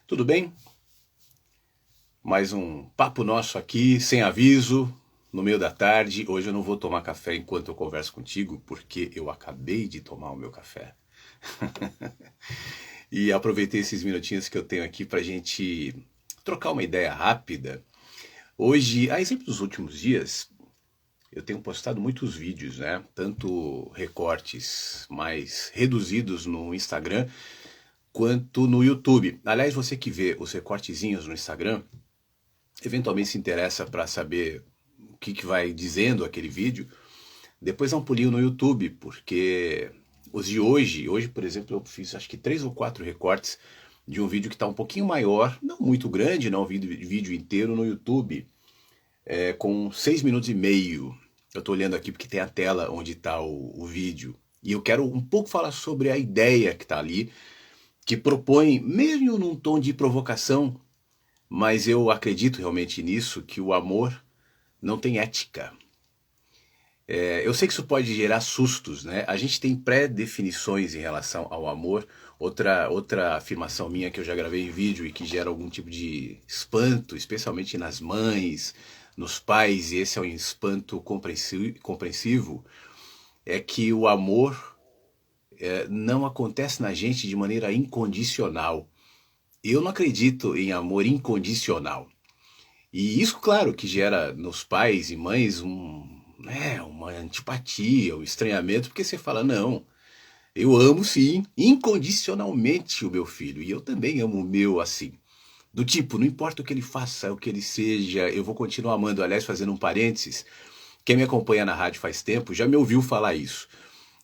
Tudo bem? Mais um papo nosso aqui, sem aviso, no meio da tarde. Hoje eu não vou tomar café enquanto eu converso contigo, porque eu acabei de tomar o meu café. E aproveitei esses minutinhos que eu tenho aqui para a gente trocar uma ideia rápida. Hoje, a exemplo dos últimos dias, eu tenho postado muitos vídeos, né? Tanto recortes mais reduzidos no Instagram, quanto no YouTube. Aliás, você que vê os recortezinhos no Instagram, eventualmente se interessa para saber o que vai dizendo aquele vídeo, depois dá um pulinho no YouTube, porque os de hoje, por exemplo, eu fiz acho que 3 ou 4 recortes de um vídeo que está um pouquinho maior, não muito grande, não, vídeo inteiro no YouTube, com 6 minutos e meio. Eu estou olhando aqui porque tem a tela onde está o vídeo. E eu quero um pouco falar sobre a ideia que está ali, que propõe, mesmo num tom de provocação, mas eu acredito realmente nisso, que o amor não tem ética. Eu sei que isso pode gerar sustos, né? A gente tem pré-definições em relação ao amor. Outra afirmação minha que eu já gravei em vídeo e que gera algum tipo de espanto, especialmente nas mães, nos pais, e esse é um espanto compreensivo, é que o amor não acontece na gente de maneira incondicional. Eu não acredito em amor incondicional. E isso, claro, que gera nos pais e mães uma antipatia, um estranhamento, porque você fala, não, eu amo sim, incondicionalmente o meu filho, e eu também amo o meu assim. Do tipo, não importa o que ele faça, o que ele seja, eu vou continuar amando. Aliás, fazendo um parênteses, quem me acompanha na rádio faz tempo já me ouviu falar isso.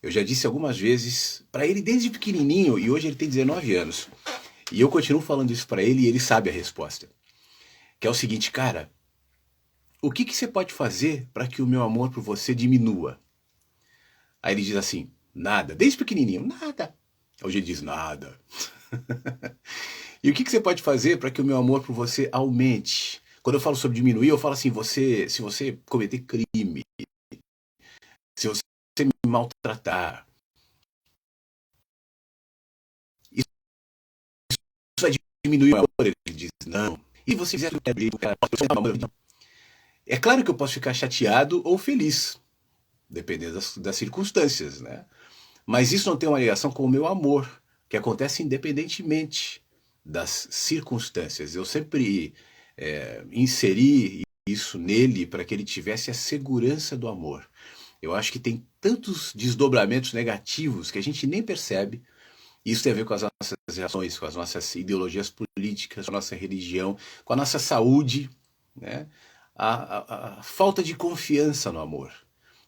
Eu já disse algumas vezes para ele desde pequenininho, e hoje ele tem 19 anos. E eu continuo falando isso para ele e ele sabe a resposta. Que é o seguinte, cara, o que você pode fazer para que o meu amor por você diminua? Aí ele diz assim, nada, desde pequenininho, nada. Hoje ele diz nada. E o que você pode fazer para que o meu amor por você aumente? Quando eu falo sobre diminuir, eu falo assim, se você cometer crime, se você me maltratar, isso vai diminuir o meu amor? Ele diz, não. E você fizer o que é claro que eu posso ficar chateado ou feliz, dependendo das circunstâncias, né? Mas isso não tem uma ligação com o meu amor, que acontece independentemente das circunstâncias. Eu sempre inseri isso nele para que ele tivesse a segurança do amor. Eu acho que tem tantos desdobramentos negativos que a gente nem percebe. Isso tem a ver com as nossas reações, com as nossas ideologias políticas, com a nossa religião, com a nossa saúde, né? A falta de confiança no amor.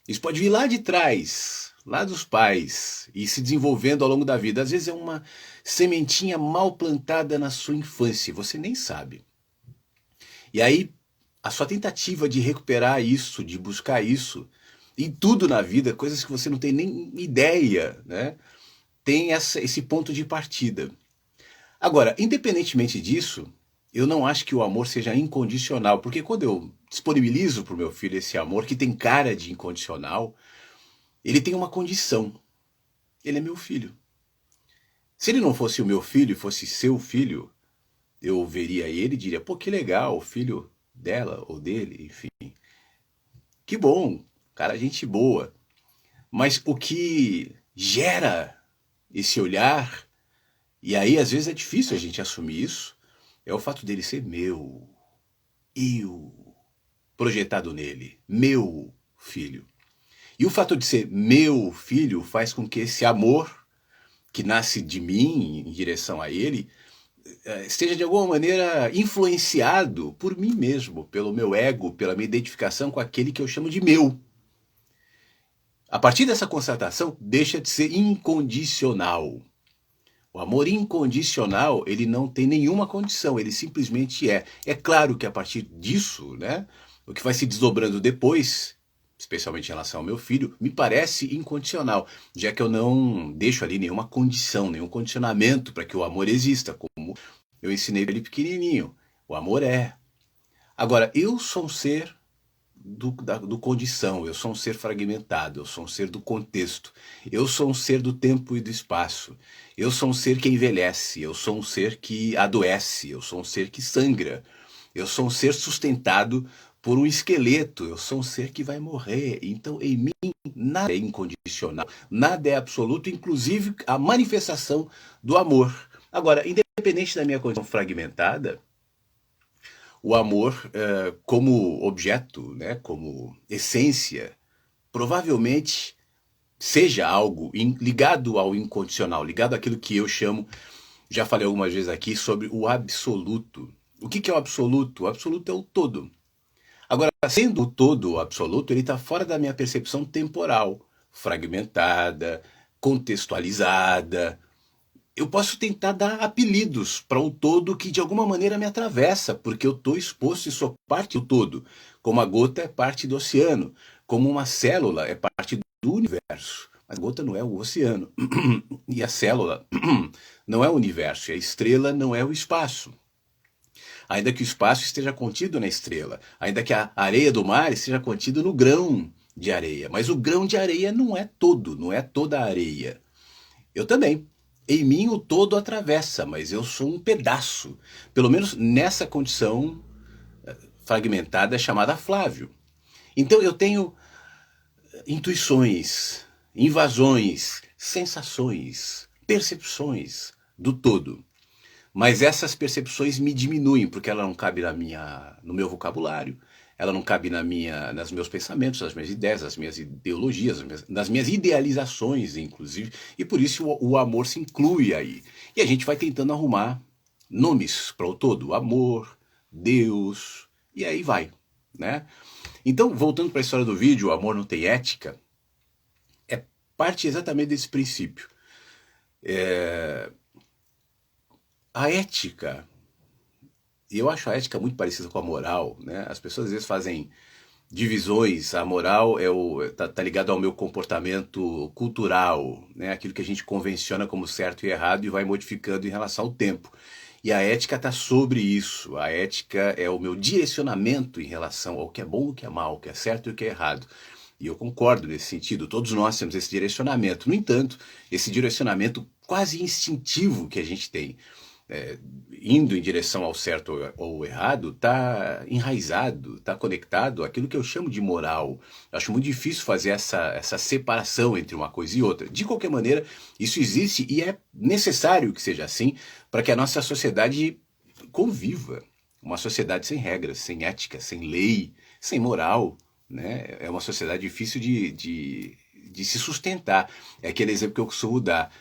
Isso pode vir lá de trás, lá dos pais, e se desenvolvendo ao longo da vida. Às vezes é uma sementinha mal plantada na sua infância, você nem sabe. E aí, a sua tentativa de recuperar isso, de buscar isso, em tudo na vida, coisas que você não tem nem ideia, né? Tem esse ponto de partida. Agora, independentemente disso, eu não acho que o amor seja incondicional, porque quando eu disponibilizo para o meu filho esse amor, que tem cara de incondicional, ele tem uma condição. Ele é meu filho. Se ele não fosse o meu filho e fosse seu filho, eu veria ele e diria, pô, que legal, o filho dela ou dele, enfim. Que bom, cara, gente boa. Mas o que gera esse olhar, e aí às vezes é difícil a gente assumir isso, é o fato dele ser meu, eu, projetado nele, meu filho. E o fato de ser meu filho faz com que esse amor que nasce de mim em direção a ele esteja de alguma maneira influenciado por mim mesmo, pelo meu ego, pela minha identificação com aquele que eu chamo de meu. A partir dessa constatação, deixa de ser incondicional. O amor incondicional, ele não tem nenhuma condição, ele simplesmente é. É claro que a partir disso, né, o que vai se desdobrando depois, especialmente em relação ao meu filho, me parece incondicional, já que eu não deixo ali nenhuma condição, nenhum condicionamento para que o amor exista, como eu ensinei ele pequenininho. O amor é. Agora, eu sou um ser do condição, eu sou um ser fragmentado, eu sou um ser do contexto, eu sou um ser do tempo e do espaço, eu sou um ser que envelhece, eu sou um ser que adoece, eu sou um ser que sangra, eu sou um ser sustentado por um esqueleto, eu sou um ser que vai morrer. Então, em mim, nada é incondicional, nada é absoluto, inclusive a manifestação do amor. Agora, independente da minha condição fragmentada, o amor, como objeto, né, como essência, provavelmente seja algo ligado ao incondicional, ligado àquilo que eu chamo, já falei algumas vezes aqui, sobre o absoluto. O que é o absoluto? O absoluto é o todo. Agora, sendo o todo o absoluto, ele está fora da minha percepção temporal, fragmentada, contextualizada. Eu posso tentar dar apelidos para o todo que de alguma maneira me atravessa, porque eu estou exposto e sou parte do todo, como a gota é parte do oceano, como uma célula é parte do universo. Mas a gota não é o oceano, e a célula não é o universo, e a estrela não é o espaço. Ainda que o espaço esteja contido na estrela, ainda que a areia do mar esteja contido no grão de areia, mas o grão de areia não é todo, não é toda a areia. Eu também. Em mim o todo atravessa, mas eu sou um pedaço. Pelo menos nessa condição fragmentada chamada Flávio. Então eu tenho intuições, invasões, sensações, percepções do todo. Mas essas percepções me diminuem, porque ela não cabe no meu vocabulário, ela não cabe nos meus pensamentos, nas minhas ideias, nas minhas ideologias, nas minhas idealizações, inclusive, e por isso o amor se inclui aí. E a gente vai tentando arrumar nomes para o todo, amor, Deus, e aí vai, né? Então, voltando para a história do vídeo, o amor não tem ética, é parte exatamente desse princípio. A ética, e eu acho a ética muito parecida com a moral, né? As pessoas às vezes fazem divisões, a moral tá ligado ao meu comportamento cultural, né? Aquilo que a gente convenciona como certo e errado e vai modificando em relação ao tempo. E a ética está sobre isso. A ética é o meu direcionamento em relação ao que é bom, o que é mal, o que é certo e o que é errado. E eu concordo nesse sentido, todos nós temos esse direcionamento. No entanto, esse direcionamento quase instintivo que a gente tem, indo em direção ao certo ou ao errado, está enraizado, está conectado àquilo que eu chamo de moral. Eu acho muito difícil fazer essa separação entre uma coisa e outra. De qualquer maneira, isso existe e é necessário que seja assim para que a nossa sociedade conviva. Uma sociedade sem regras, sem ética, sem lei, sem moral, né? É uma sociedade difícil de se sustentar. É aquele exemplo que eu costumo dar.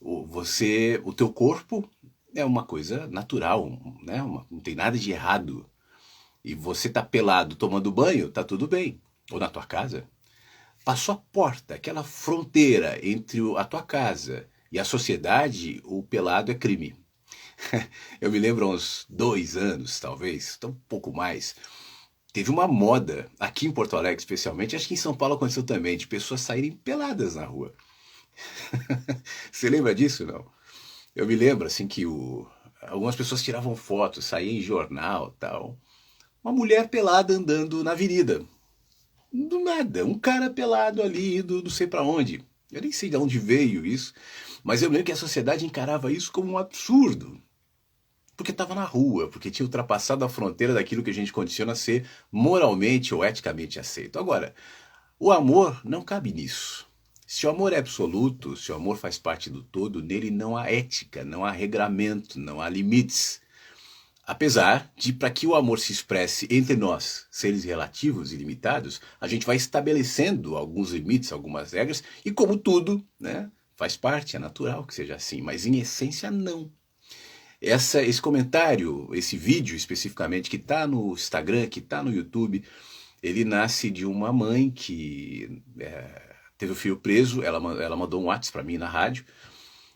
O teu corpo é uma coisa natural, né? Não tem nada de errado. E você tá pelado tomando banho, tá tudo bem. Ou na tua casa. Passou a porta, aquela fronteira entre a tua casa e a sociedade, o pelado é crime. Eu me lembro há uns 2 anos, talvez, um pouco mais. Teve uma moda, aqui em Porto Alegre especialmente, acho que em São Paulo aconteceu também, de pessoas saírem peladas na rua. Você lembra disso, não? Eu me lembro, assim, que algumas pessoas tiravam fotos, saía em jornal tal. Uma mulher pelada andando na avenida. Do nada, um cara pelado ali, indo não sei para onde. Eu nem sei de onde veio isso, mas eu lembro que a sociedade encarava isso como um absurdo. Porque estava na rua, porque tinha ultrapassado a fronteira daquilo que a gente condiciona a ser moralmente ou eticamente aceito. Agora, o amor não cabe nisso. Se o amor é absoluto, se o amor faz parte do todo, nele não há ética, não há regramento, não há limites. Apesar de, para que o amor se expresse entre nós, seres relativos e limitados, a gente vai estabelecendo alguns limites, algumas regras, e como tudo, né, faz parte, é natural que seja assim, mas em essência não. Esse comentário, esse vídeo especificamente, que está no Instagram, que está no YouTube, ele nasce de uma mãe que teve o filho preso. Ela mandou um WhatsApp para mim na rádio,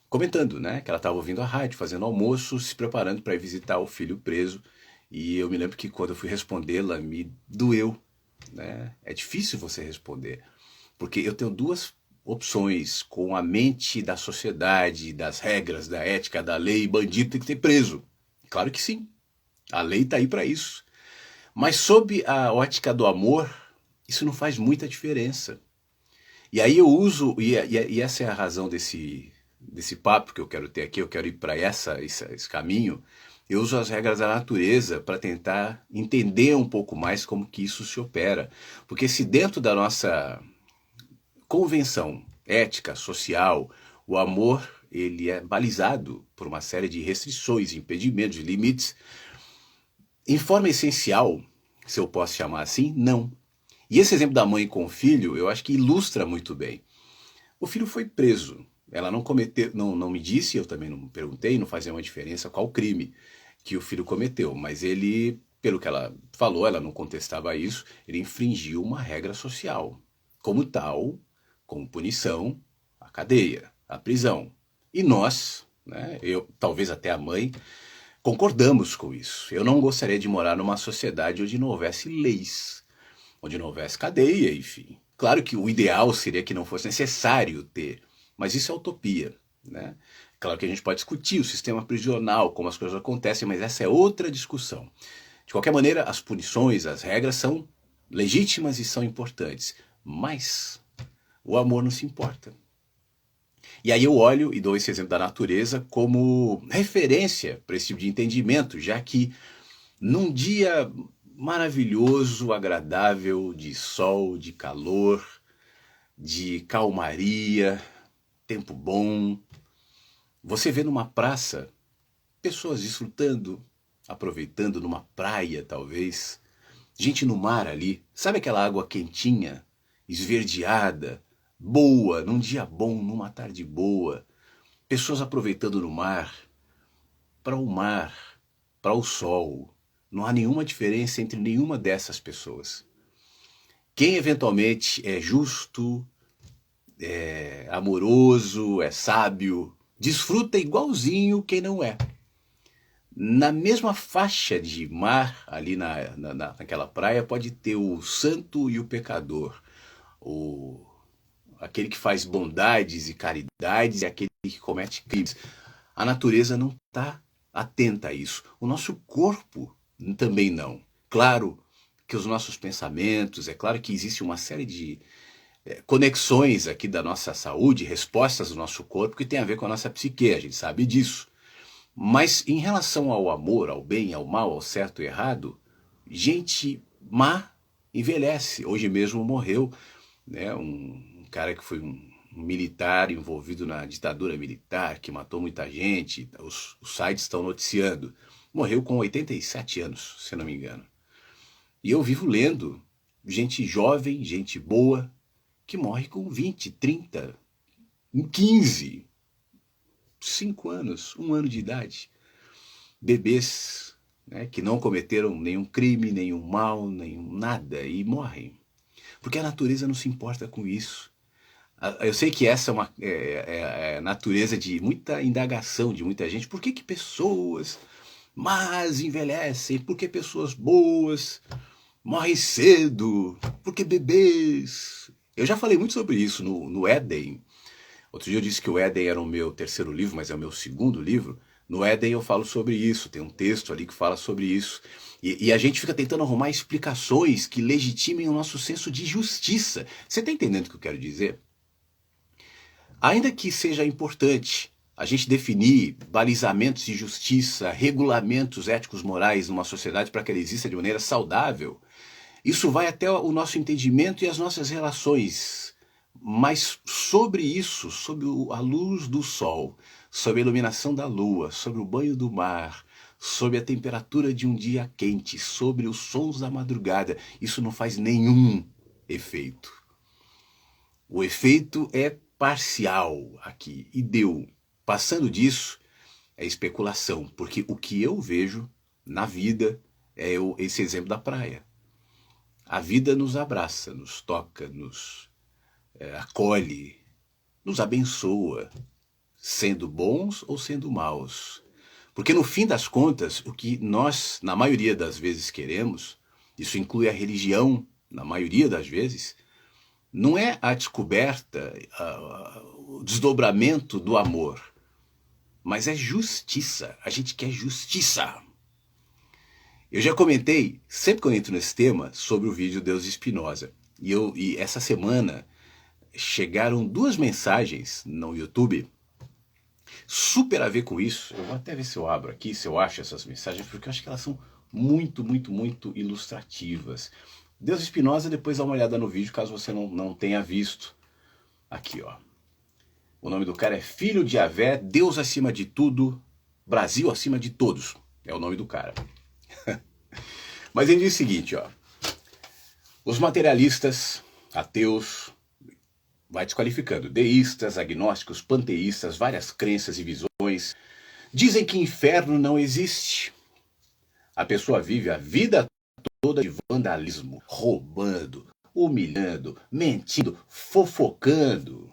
comentando, né, que ela estava ouvindo a rádio, fazendo almoço, se preparando para ir visitar o filho preso. E eu me lembro que quando eu fui respondê-la, me doeu, né? É difícil você responder, porque eu tenho duas opções: com a mente da sociedade, das regras, da ética, da lei. Bandido tem que ser preso. Claro que sim, a lei está aí para isso. Mas sob a ótica do amor, Isso não faz muita diferença. E aí eu uso, e essa é a razão desse papo que eu quero ter aqui, eu quero ir para esse caminho. Eu uso as regras da natureza para tentar entender um pouco mais como que isso se opera. Porque se dentro da nossa convenção ética, social, o amor ele é balizado por uma série de restrições, impedimentos, limites, em forma essencial, se eu posso chamar assim, não. E esse exemplo da mãe com o filho, eu acho que ilustra muito bem. O filho foi preso. Ela não cometeu, não me disse, eu também não perguntei, não fazia uma diferença qual crime que o filho cometeu, mas ele, pelo que ela falou, ela não contestava isso, ele infringiu uma regra social. Como tal, como punição, a cadeia, a prisão. E nós, né, eu, talvez até a mãe, concordamos com isso. Eu não gostaria de morar numa sociedade onde não houvesse leis, onde não houvesse cadeia, enfim. Claro que o ideal seria que não fosse necessário ter, mas isso é utopia, né? Claro que a gente pode discutir o sistema prisional, como as coisas acontecem, mas essa é outra discussão. De qualquer maneira, as punições, as regras são legítimas e são importantes, mas o amor não se importa. E aí eu olho e dou esse exemplo da natureza como referência para esse tipo de entendimento, já que num dia maravilhoso, agradável, de sol, de calor, de calmaria, tempo bom, você vê numa praça pessoas desfrutando, aproveitando numa praia talvez, gente no mar ali, sabe aquela água quentinha, esverdeada, boa, num dia bom, numa tarde boa, pessoas aproveitando no mar, para o sol. Não há nenhuma diferença entre nenhuma dessas pessoas. Quem eventualmente é justo, é amoroso, é sábio, desfruta igualzinho quem não é. Na mesma faixa de mar, ali naquela praia, pode ter o santo e o pecador, aquele que faz bondades e caridades e aquele que comete crimes. A natureza não está atenta a isso. O nosso corpo também não. Claro que os nossos pensamentos, é claro que existe uma série de conexões aqui da nossa saúde, respostas do nosso corpo que tem a ver com a nossa psique, a gente sabe disso. Mas em relação ao amor, ao bem, ao mal, ao certo e errado, gente má envelhece. Hoje mesmo morreu, né, um cara que foi um militar envolvido na ditadura militar, que matou muita gente, os sites estão noticiando. Morreu com 87 anos, se não me engano. E eu vivo lendo gente jovem, gente boa, que morre com 20, 30, 15, 5 anos, 1 ano de idade. Bebês, né, que não cometeram nenhum crime, nenhum mal, nenhum nada e morrem. Porque a natureza não se importa com isso. Eu sei que essa é uma natureza de muita indagação de muita gente. Por que que pessoas más envelhecem? Por que pessoas boas morrem cedo? Por que bebês? Eu já falei muito sobre isso no Éden. Outro dia eu disse que o Éden era o meu terceiro livro, mas é o meu segundo livro. No Éden eu falo sobre isso, tem um texto ali que fala sobre isso. E a gente fica tentando arrumar explicações que legitimem o nosso senso de justiça. Você está entendendo o que eu quero dizer? Ainda que seja importante a gente definir balizamentos de justiça, regulamentos éticos morais numa sociedade para que ela exista de maneira saudável, isso vai até o nosso entendimento e as nossas relações. Mas sobre isso, sobre a luz do sol, sobre a iluminação da lua, sobre o banho do mar, sobre a temperatura de um dia quente, sobre os sons da madrugada, isso não faz nenhum efeito. O efeito é parcial aqui e deu. Passando disso é especulação, porque o que eu vejo na vida é esse exemplo da praia. A vida nos abraça, nos toca, nos acolhe, nos abençoa, sendo bons ou sendo maus. Porque no fim das contas, o que nós, na maioria das vezes, queremos, isso inclui a religião, na maioria das vezes, não é a descoberta, o desdobramento do amor, mas é justiça. A gente quer justiça. Eu já comentei, sempre que eu entro nesse tema, sobre o vídeo Deus de Spinoza. E essa semana chegaram duas mensagens no YouTube super a ver com isso. Eu vou até ver se eu abro aqui, se eu acho essas mensagens, porque eu acho que elas são muito, muito, muito ilustrativas. Deus Espinosa, depois dá uma olhada no vídeo, caso você não tenha visto. Aqui, ó. O nome do cara é Filho de Yahvé, Deus acima de tudo, Brasil acima de todos. É o nome do cara. Mas ele diz o seguinte, ó. Os materialistas, ateus, vai desqualificando, deístas, agnósticos, panteístas, várias crenças e visões, dizem que inferno não existe. A pessoa vive a vida toda de vandalismo, roubando, humilhando, mentindo, fofocando.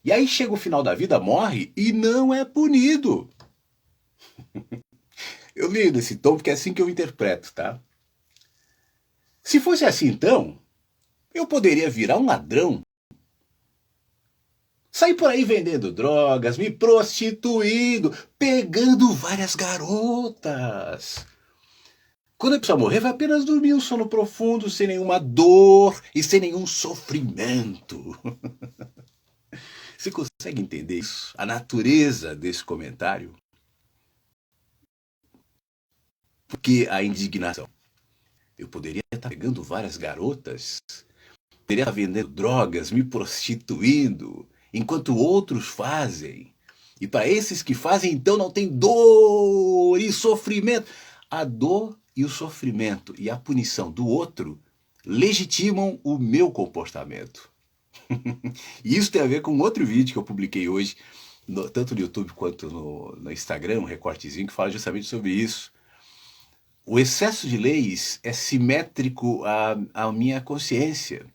E aí chega o final da vida, morre e não é punido. Eu li nesse tom porque é assim que eu interpreto, tá? Se fosse assim então, eu poderia virar um ladrão. Sair por aí vendendo drogas, me prostituindo, pegando várias garotas. Quando a pessoa morrer, vai apenas dormir um sono profundo, sem nenhuma dor e sem nenhum sofrimento. Você consegue entender isso? A natureza desse comentário? Porque a indignação. Eu poderia estar pegando várias garotas, poderia estar vendendo drogas, me prostituindo, enquanto outros fazem. E para esses que fazem, então não tem dor e sofrimento. A dor e o sofrimento e a punição do outro legitimam o meu comportamento. E isso tem a ver com outro vídeo que eu publiquei hoje, tanto no YouTube quanto no Instagram, um recortezinho que fala justamente sobre isso. O excesso de leis é simétrico à minha consciência.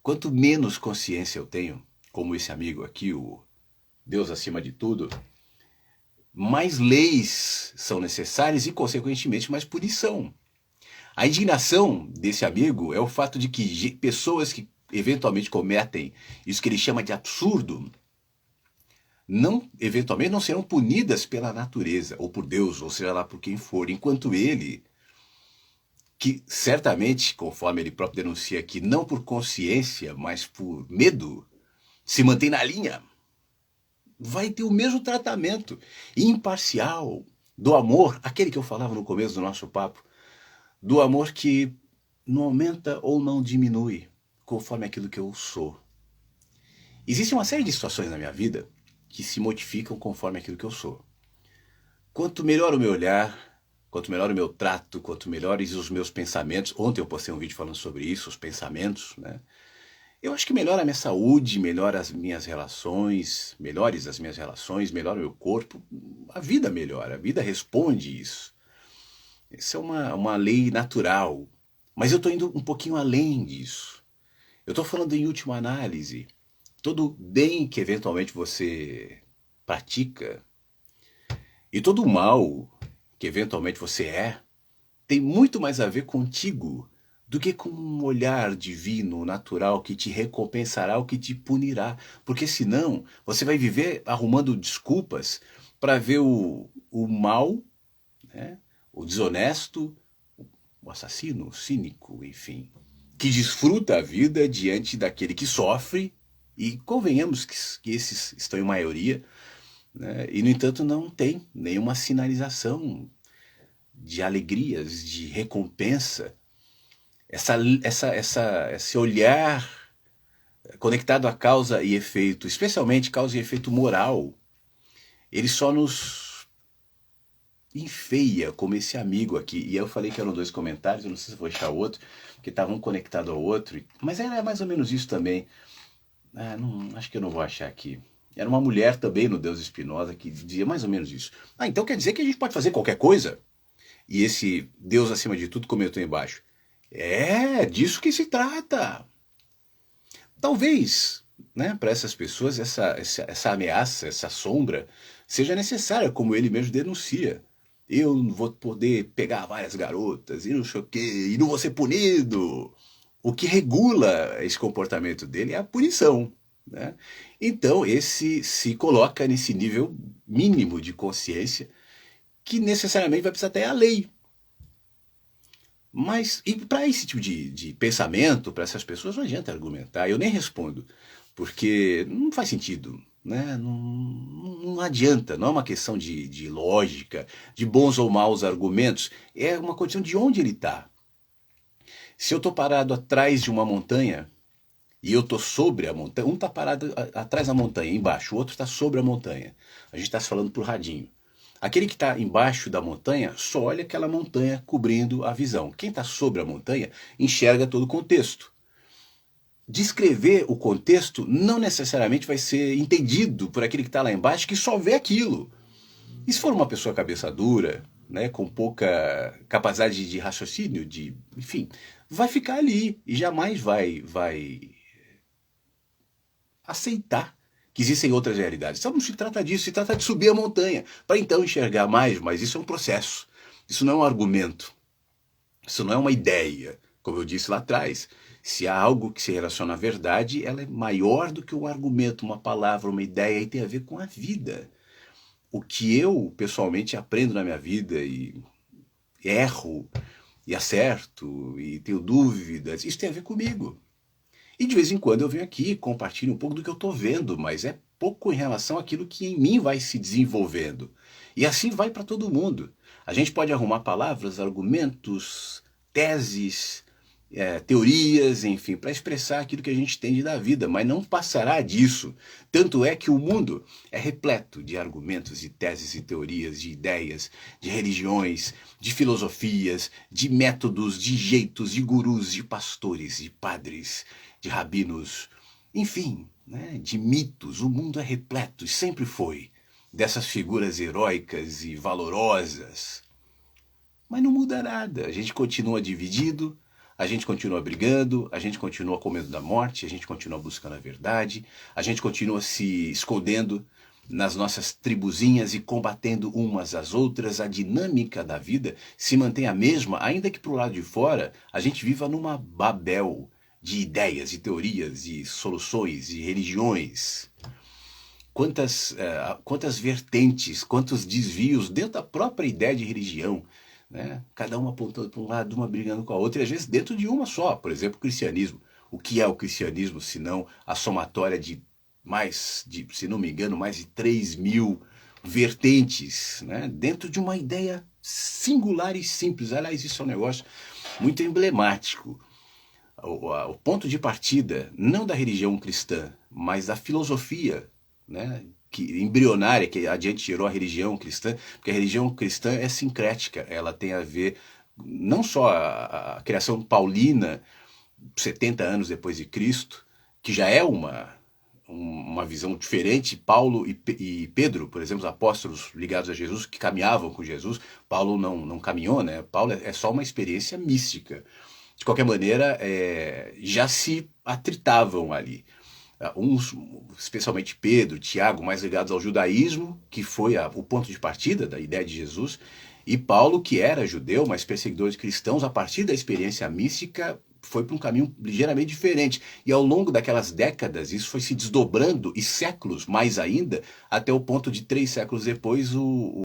Quanto menos consciência eu tenho, como esse amigo aqui, o Deus acima de tudo, mais leis são necessárias e, consequentemente, mais punição. A indignação desse amigo é o fato de que pessoas que eventualmente cometem isso que ele chama de absurdo, eventualmente não serão punidas pela natureza, ou por Deus, ou seja lá por quem for, enquanto ele, que certamente, conforme ele próprio denuncia aqui, não por consciência, mas por medo, se mantém na linha, vai ter o mesmo tratamento imparcial do amor, aquele que eu falava no começo do nosso papo, do amor que não aumenta ou não diminui conforme aquilo que eu sou. Existe uma série de situações na minha vida que se modificam conforme aquilo que eu sou. Quanto melhor o meu olhar, quanto melhor o meu trato, quanto melhores os meus pensamentos, ontem eu postei um vídeo falando sobre isso, os pensamentos, né? Eu acho que melhora a minha saúde, melhora as minhas relações, melhores as minhas relações, melhora o meu corpo, a vida melhora, a vida responde isso. Isso é uma lei natural, mas eu estou indo um pouquinho além disso. Eu estou falando em última análise, todo bem que eventualmente você pratica e todo mal que eventualmente você é, tem muito mais a ver contigo do que com um olhar divino, natural, que te recompensará ou que te punirá. Porque senão você vai viver arrumando desculpas para ver o mal, né? O desonesto, o assassino, o cínico, enfim, que desfruta a vida diante daquele que sofre, e convenhamos que esses estão em maioria, né? E no entanto não tem nenhuma sinalização de alegrias, de recompensa, esse olhar conectado a causa e efeito, especialmente causa e efeito moral, ele só nos enfeia, como esse amigo aqui. E eu falei que eram dois comentários, eu não sei se vou achar outro, que estavam conectados ao outro, mas era mais ou menos isso também. Acho que eu não vou achar aqui. Era uma mulher também no Deus Espinosa que dizia mais ou menos isso. Então quer dizer que a gente pode fazer qualquer coisa? E esse Deus acima de tudo comentou embaixo: é disso que se trata. Talvez, né, para essas pessoas essa ameaça, essa sombra, seja necessária, como ele mesmo denuncia. Eu não vou poder pegar várias garotas, e não sei o quê, e não vou ser punido. O que regula esse comportamento dele é a punição, né? Então, esse se coloca nesse nível mínimo de consciência que necessariamente vai precisar ter a lei. Mas, e para esse tipo de pensamento, para essas pessoas, não adianta argumentar. Eu nem respondo, porque não faz sentido. Né? Não adianta, não é uma questão de lógica, de bons ou maus argumentos, é uma questão de onde ele está. Se eu estou parado atrás de uma montanha e eu estou sobre a montanha, um está parado atrás da montanha, embaixo, o outro está sobre a montanha. A gente está se falando por radinho. Aquele que está embaixo da montanha só olha aquela montanha cobrindo a visão. Quem está sobre a montanha enxerga todo o contexto. Descrever o contexto não necessariamente vai ser entendido por aquele que está lá embaixo que só vê aquilo. E se for uma pessoa cabeça dura, né, com pouca capacidade de raciocínio, enfim, vai ficar ali e jamais vai aceitar que existem outras realidades. Então não se trata disso, se trata de subir a montanha, para então enxergar mais, mas isso é um processo. Isso não é um argumento. Isso não é uma ideia, como eu disse lá atrás. Se há algo que se relaciona à verdade, ela é maior do que um argumento, uma palavra, uma ideia, e tem a ver com a vida. O que eu, pessoalmente, aprendo na minha vida e erro, e acerto, e tenho dúvidas, isso tem a ver comigo. E de vez em quando eu venho aqui e compartilho um pouco do que eu estou vendo, mas é pouco em relação àquilo que em mim vai se desenvolvendo. E assim vai para todo mundo. A gente pode arrumar palavras, argumentos, teses, teorias, enfim, para expressar aquilo que a gente entende da vida, mas não passará disso. Tanto é que o mundo é repleto de argumentos e teses e teorias, de ideias, de religiões, de filosofias, de métodos, de jeitos, de gurus, de pastores, de padres, de rabinos, enfim, né, de mitos. O mundo é repleto, e sempre foi, dessas figuras heróicas e valorosas. Mas não muda nada, a gente continua dividido, a gente continua brigando, a gente continua com medo da morte, a gente continua buscando a verdade, a gente continua se escondendo nas nossas tribuzinhas e combatendo umas às outras. A dinâmica da vida se mantém a mesma, ainda que pro lado de fora a gente viva numa Babel de ideias, de teorias, de soluções, de religiões. Quantas vertentes, quantos desvios dentro da própria ideia de religião, né? Cada uma apontando para um lado, uma brigando com a outra, e às vezes dentro de uma só. Por exemplo, o cristianismo. O que é o cristianismo, se não a somatória se não me engano, mais de 3.000 vertentes, né? Dentro de uma ideia singular e simples. Aliás, isso é um negócio muito emblemático. O ponto de partida, não da religião cristã, mas da filosofia, né, embrionária, que adiante gerou a religião cristã, porque a religião cristã é sincrética, ela tem a ver não só a criação paulina, 70 anos depois de Cristo, que já é uma visão diferente. Paulo e Pedro, por exemplo, os apóstolos ligados a Jesus, que caminhavam com Jesus. Paulo não caminhou, né? Paulo é só uma experiência mística. De qualquer maneira, já se atritavam ali. Uns, especialmente Pedro, Tiago, mais ligados ao judaísmo, que foi o ponto de partida da ideia de Jesus, e Paulo, que era judeu, mas perseguidor de cristãos, a partir da experiência mística, foi para um caminho ligeiramente diferente. E ao longo daquelas décadas, isso foi se desdobrando, e séculos mais ainda, até o ponto de 3 séculos depois, o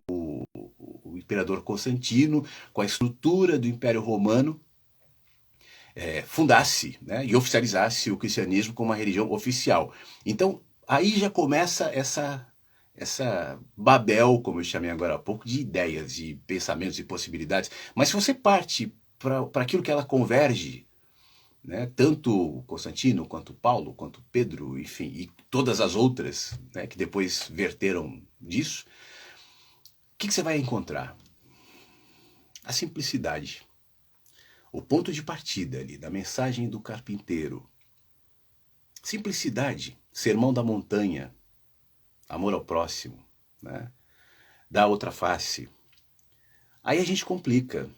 imperador Constantino, com a estrutura do Império Romano, fundasse, né, e oficializasse o cristianismo como uma religião oficial. Então, aí já começa essa Babel, como eu chamei agora há pouco, de ideias, de pensamentos e possibilidades. Mas se você parte para aquilo que ela converge, né, tanto Constantino, quanto Paulo, quanto Pedro, enfim, e todas as outras, né, que depois verteram disso, o que você vai encontrar? A simplicidade. O ponto de partida ali da mensagem do carpinteiro. Simplicidade, sermão da montanha, amor ao próximo, né? Da outra face. Aí a gente complica,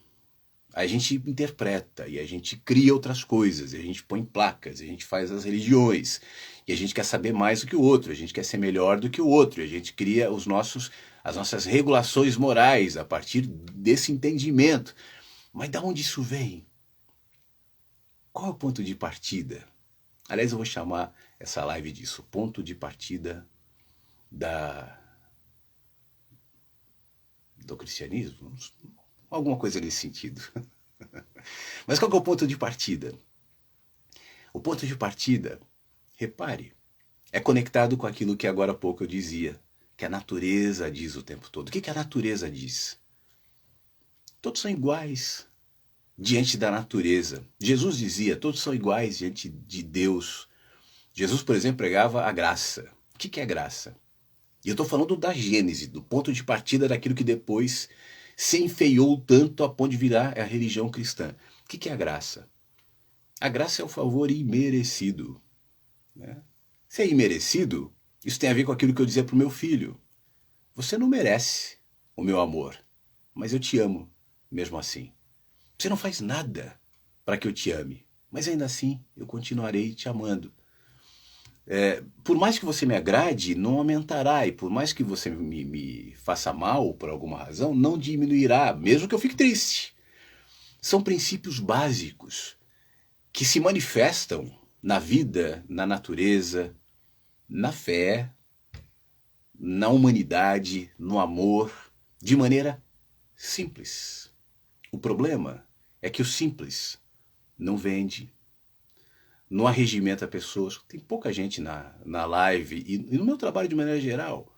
aí a gente interpreta, e a gente cria outras coisas, e a gente põe placas, e a gente faz as religiões, e a gente quer saber mais do que o outro, a gente quer ser melhor do que o outro, e a gente cria as nossas regulações morais a partir desse entendimento. Mas de onde isso vem? Qual é o ponto de partida? Aliás, eu vou chamar essa live disso, ponto de partida do cristianismo, alguma coisa nesse sentido. Mas qual que é o ponto de partida? O ponto de partida, repare, é conectado com aquilo que agora há pouco eu dizia, que a natureza diz o tempo todo. O que a natureza diz? Todos são iguais diante da natureza. Jesus dizia, todos são iguais diante de Deus. Jesus, por exemplo, pregava a graça. O que é graça? E eu estou falando da Gênese, do ponto de partida daquilo que depois se enfeiou tanto a ponto de virar a religião cristã. O que é a graça? A graça é o favor imerecido. Né? Se é imerecido, isso tem a ver com aquilo que eu dizia para o meu filho. Você não merece o meu amor, mas eu te amo mesmo assim. Você não faz nada para que eu te ame, mas ainda assim eu continuarei te amando. Por mais que você me agrade, não aumentará, e por mais que você me faça mal por alguma razão, não diminuirá, mesmo que eu fique triste. São princípios básicos que se manifestam na vida, na natureza, na fé, na humanidade, no amor, de maneira simples. O problema é que o simples não vende, não arregimenta pessoas. Tem pouca gente na live e no meu trabalho de maneira geral.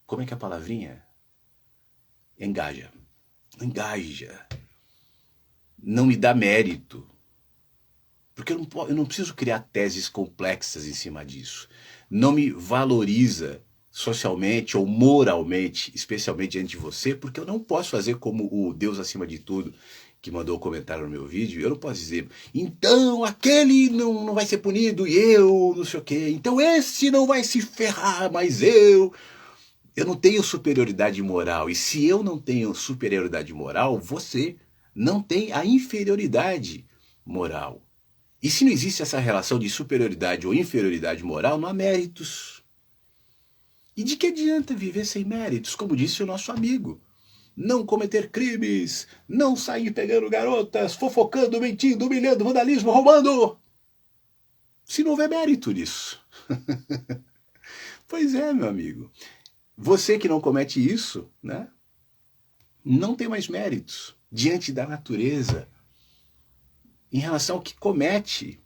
Como é que é a palavrinha? Engaja. Não me dá mérito. Porque eu não preciso criar teses complexas em cima disso. Não me valoriza socialmente ou moralmente, especialmente diante de você, porque eu não posso fazer como o Deus acima de tudo, que mandou comentário no meu vídeo. Eu não posso dizer, então aquele não vai ser punido e eu não sei o quê. Então esse não vai se ferrar, mas eu não tenho superioridade moral. E se eu não tenho superioridade moral, você não tem a inferioridade moral. E se não existe essa relação de superioridade ou inferioridade moral, não há méritos. E de que adianta viver sem méritos? Como disse o nosso amigo. Não cometer crimes, não sair pegando garotas, fofocando, mentindo, humilhando, vandalismo, roubando. Se não houver mérito nisso. Pois é, meu amigo. Você que não comete isso, né, não tem mais méritos diante da natureza em relação ao que comete.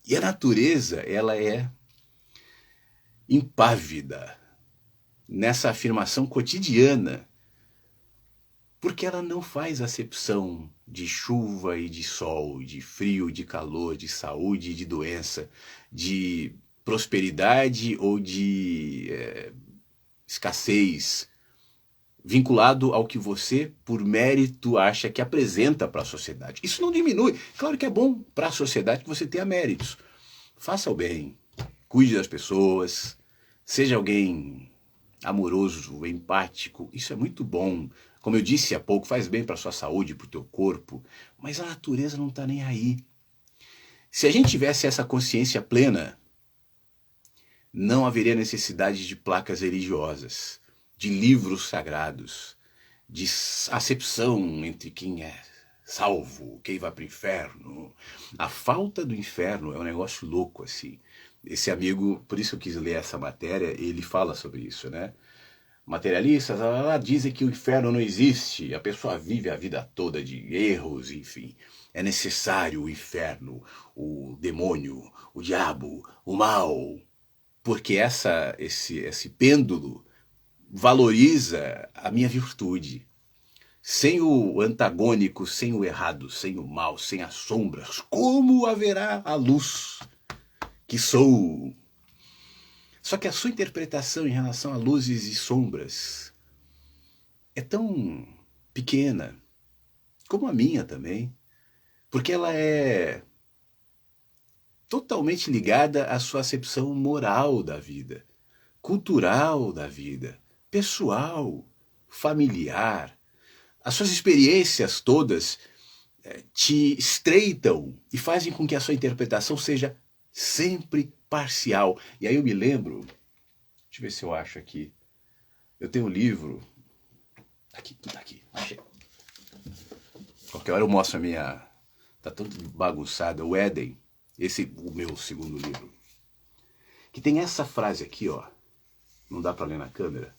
E a natureza, ela é impávida nessa afirmação cotidiana, porque ela não faz acepção de chuva e de sol, de frio, de calor, de saúde e de doença, de prosperidade ou de escassez, vinculado ao que você, por mérito, acha que apresenta para a sociedade. Isso não diminui. Claro que é bom para a sociedade que você tenha méritos. Faça o bem, cuide das pessoas, seja alguém amoroso, empático. Isso é muito bom. Como eu disse há pouco, faz bem para a sua saúde, para o teu corpo. Mas a natureza não está nem aí. Se a gente tivesse essa consciência plena, não haveria necessidade de placas religiosas, de livros sagrados, de acepção entre quem é salvo, quem vai para o inferno. A falta do inferno é um negócio louco, assim. Esse amigo, por isso eu quis ler essa matéria, ele fala sobre isso, né? Materialistas dizem que o inferno não existe, a pessoa vive a vida toda de erros, enfim. É necessário o inferno, o demônio, o diabo, o mal, porque esse pêndulo valoriza a minha virtude. Sem o antagônico, sem o errado, sem o mal, sem as sombras, como haverá a luz que sou? Só que a sua interpretação em relação a luzes e sombras é tão pequena, como a minha também, porque ela é totalmente ligada à sua acepção moral da vida, cultural da vida, pessoal, familiar. As suas experiências todas te estreitam e fazem com que a sua interpretação seja sempre parcial. E aí eu me lembro, deixa eu ver se eu acho aqui, eu tenho um livro, aqui. Qualquer hora eu mostro a minha, tá tudo bagunçada, o Éden, o meu segundo livro, que tem essa frase aqui, ó, não dá para ler na câmera,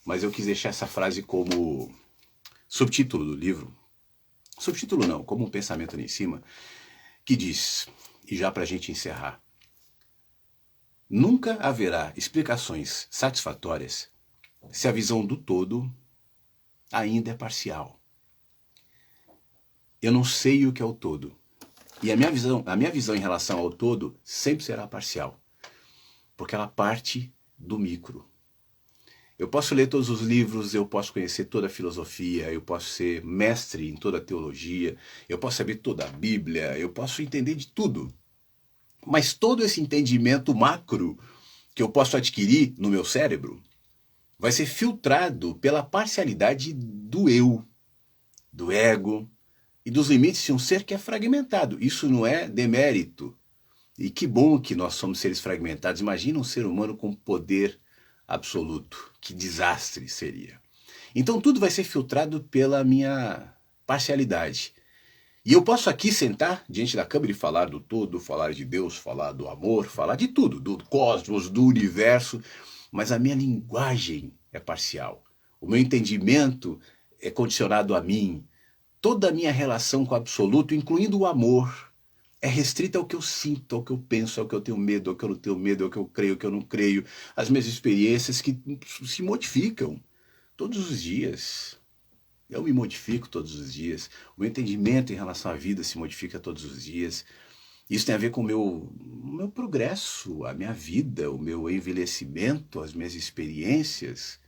mas eu quis deixar essa frase como subtítulo do livro, subtítulo não, como um pensamento ali em cima, que diz, e já para a gente encerrar, nunca haverá explicações satisfatórias se a visão do todo ainda é parcial. Eu não sei o que é o todo. E a minha visão em relação ao todo sempre será parcial. Porque ela parte do micro. Eu posso ler todos os livros, eu posso conhecer toda a filosofia, eu posso ser mestre em toda a teologia, eu posso saber toda a Bíblia, eu posso entender de tudo. Mas todo esse entendimento macro que eu posso adquirir no meu cérebro vai ser filtrado pela parcialidade do eu, do ego e dos limites de um ser que é fragmentado. Isso não é demérito. E que bom que nós somos seres fragmentados. Imagina um ser humano com poder absoluto. Que desastre seria. Então tudo vai ser filtrado pela minha parcialidade. E eu posso aqui sentar diante da câmera e falar do todo, falar de Deus, falar do amor, falar de tudo, do cosmos, do universo, mas a minha linguagem é parcial. O meu entendimento é condicionado a mim. Toda a minha relação com o absoluto, incluindo o amor, é restrita ao que eu sinto, ao que eu penso, ao que eu tenho medo, ao que eu não tenho medo, ao que eu creio, ao que eu não creio, as minhas experiências que se modificam todos os dias. Eu me modifico todos os dias. O meu entendimento em relação à vida se modifica todos os dias. Isso tem a ver com o meu progresso, a minha vida, o meu envelhecimento, as minhas experiências,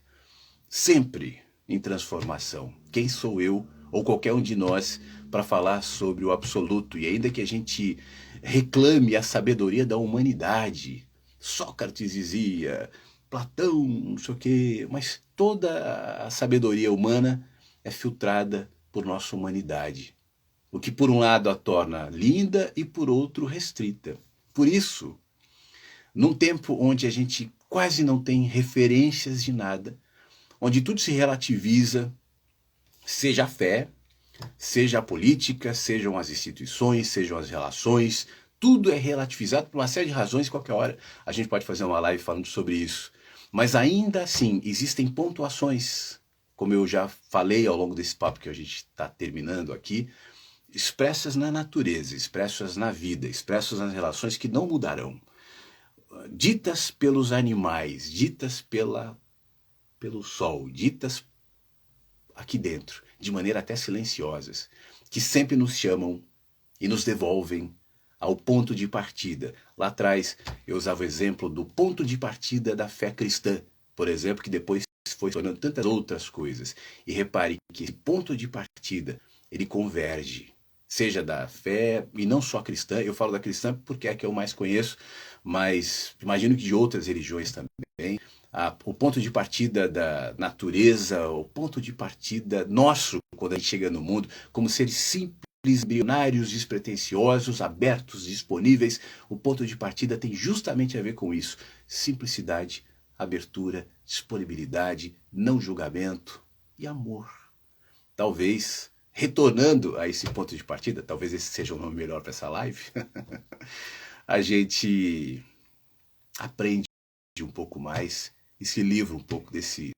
sempre em transformação. Quem sou eu, ou qualquer um de nós, para falar sobre o absoluto? E ainda que a gente reclame a sabedoria da humanidade, Sócrates dizia, Platão, não sei o quê, mas toda a sabedoria humana é filtrada por nossa humanidade. O que por um lado a torna linda e por outro restrita. Por isso, num tempo onde a gente quase não tem referências de nada, onde tudo se relativiza, seja a fé, seja a política, sejam as instituições, sejam as relações, tudo é relativizado por uma série de razões. Qualquer hora a gente pode fazer uma live falando sobre isso. Mas ainda assim, existem pontuações, como eu já falei ao longo desse papo que a gente está terminando aqui, expressas na natureza, expressas na vida, expressas nas relações que não mudarão. Ditas pelos animais, ditas pelo sol, ditas aqui dentro, de maneira até silenciosas, que sempre nos chamam e nos devolvem ao ponto de partida. Lá atrás eu usava o exemplo do ponto de partida da fé cristã, por exemplo, que depois foi tornando tantas outras coisas. E repare que esse ponto de partida, ele converge, seja da fé, e não só cristã, eu falo da cristã porque é a que eu mais conheço, mas imagino que de outras religiões também. O ponto de partida da natureza, o ponto de partida nosso, quando a gente chega no mundo, como seres simples, embrionários, despretensiosos, abertos, disponíveis, o ponto de partida tem justamente a ver com isso. Simplicidade, abertura, disponibilidade, não julgamento e amor. Talvez, retornando a esse ponto de partida, talvez esse seja o nome melhor para essa live, a gente aprende um pouco mais e se livra um pouco desse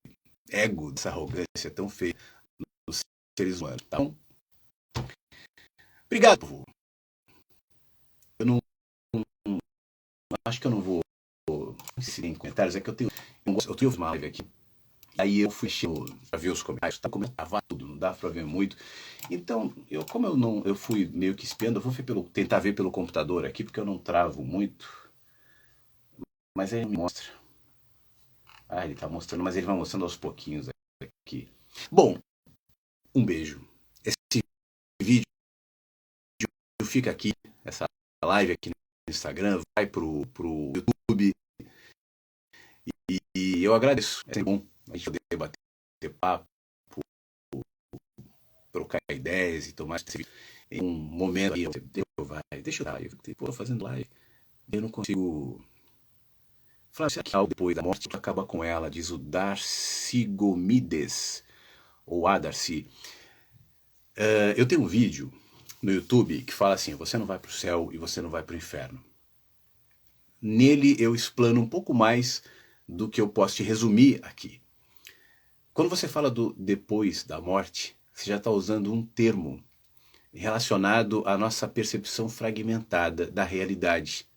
ego, dessa arrogância tão feia nos seres humanos. Então, obrigado, povo. Eu não acho que eu não vou inserir em comentários, é que eu tenho uma live aqui. Aí eu fui para ver os comentários, tá comentava tudo, não dá para ver muito. Então, como eu fui meio que espiando, eu vou tentar ver pelo computador aqui, porque eu não travo muito. Mas aí ele me mostra. Ah, ele tá mostrando, mas ele vai mostrando aos pouquinhos aqui. Bom, um beijo. Esse vídeo fica aqui, essa live aqui no Instagram, vai pro YouTube. E eu agradeço. É sempre bom a gente poder bater papo, trocar ideias e tomar esse em um momento aí. Deixa eu dar, eu estou fazendo live. Eu não consigo falar se aqui algo depois da morte acaba com ela, diz o Darcy Gomides, ou a Darcy. Eu tenho um vídeo no YouTube que fala assim, você não vai para o céu e você não vai para o inferno. Nele eu explano um pouco mais do que eu posso te resumir aqui. Quando você fala do depois da morte, você já está usando um termo relacionado à nossa percepção fragmentada da realidade,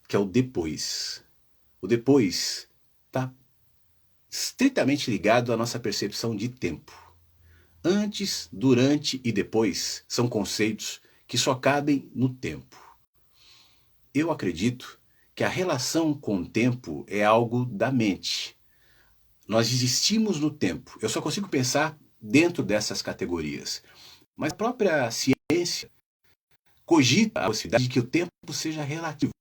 que é o depois. O depois está estritamente ligado à nossa percepção de tempo. Antes, durante e depois são conceitos que só cabem no tempo. Eu acredito que a relação com o tempo é algo da mente. Nós existimos no tempo. Eu só consigo pensar dentro dessas categorias. Mas a própria ciência cogita a possibilidade de que o tempo seja relativo.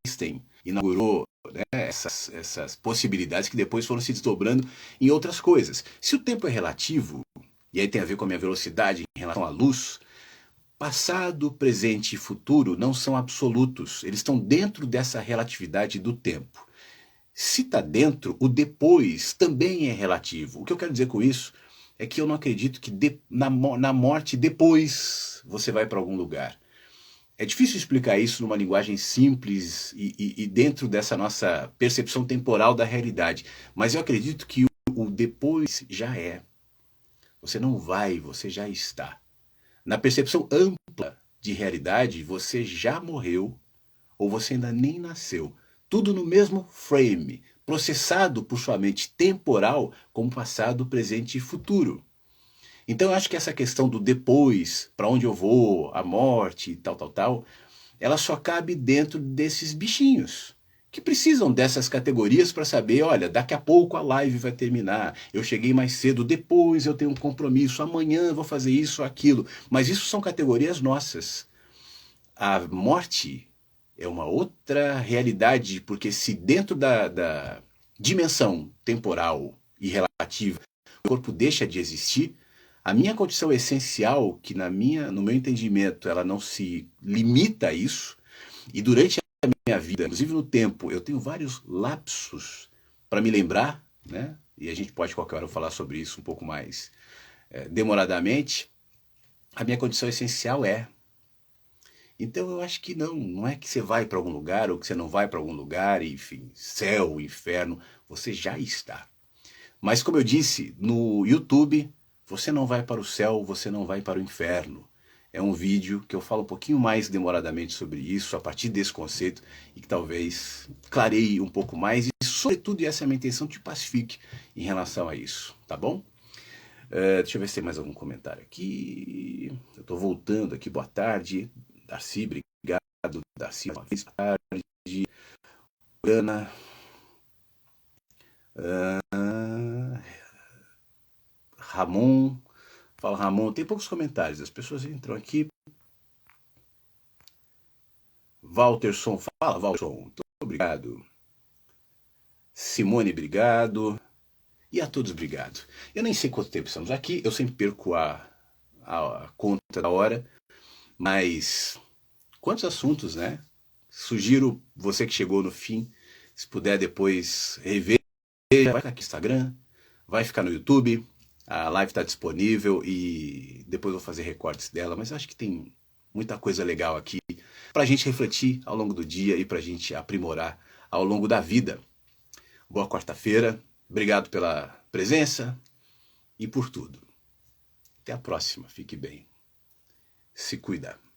Einstein inaugurou, né, essas possibilidades que depois foram se desdobrando em outras coisas. Se o tempo é relativo, e aí tem a ver com a minha velocidade em relação à luz, passado, presente e futuro não são absolutos. Eles estão dentro dessa relatividade do tempo. Se está dentro, o depois também é relativo. O que eu quero dizer com isso é que eu não acredito que na morte depois você vai para algum lugar. É difícil explicar isso numa linguagem simples e dentro dessa nossa percepção temporal da realidade. Mas eu acredito que o depois já é. Você não vai, você já está. Na percepção ampla de realidade, você já morreu ou você ainda nem nasceu. Tudo no mesmo frame, processado por sua mente temporal como passado, presente e futuro. Então eu acho que essa questão do depois, para onde eu vou, a morte, tal, ela só cabe dentro desses bichinhos, que precisam dessas categorias para saber, olha, daqui a pouco a live vai terminar, eu cheguei mais cedo, depois eu tenho um compromisso, amanhã eu vou fazer isso ou aquilo. Mas isso são categorias nossas. A morte é uma outra realidade, porque se dentro da dimensão temporal e relativa o corpo deixa de existir, a minha condição essencial, que no meu entendimento ela não se limita a isso, e durante a minha vida, inclusive no tempo, eu tenho vários lapsos para me lembrar, né? E a gente pode qualquer hora falar sobre isso um pouco mais demoradamente. A minha condição essencial é. Então eu acho que não é que você vai para algum lugar ou que você não vai para algum lugar, enfim, céu, inferno, você já está. Mas como eu disse, no YouTube, você não vai para o céu, você não vai para o inferno. É um vídeo que eu falo um pouquinho mais demoradamente sobre isso, a partir desse conceito, e que talvez clareie um pouco mais e, sobretudo, e essa é a minha intenção, te pacifique em relação a isso, tá bom? Deixa eu ver se tem mais algum comentário aqui. Eu estou voltando aqui, boa tarde. Darcy, obrigado. Darcy, uma vez, boa tarde. Ana. Ramon. Fala, Ramon. Tem poucos comentários, as pessoas entram aqui. Walterson, fala, Walterson. Muito obrigado. Simone, obrigado. E a todos, obrigado. Eu nem sei quanto tempo estamos aqui, eu sempre perco a conta da hora, mas quantos assuntos, né? Sugiro você que chegou no fim, se puder depois rever, vai ficar aqui no Instagram, vai ficar no YouTube, a live está disponível e depois vou fazer recortes dela, mas acho que tem muita coisa legal aqui para a gente refletir ao longo do dia e para a gente aprimorar ao longo da vida. Boa quarta-feira, obrigado pela presença e por tudo. Até a próxima, fique bem, se cuida.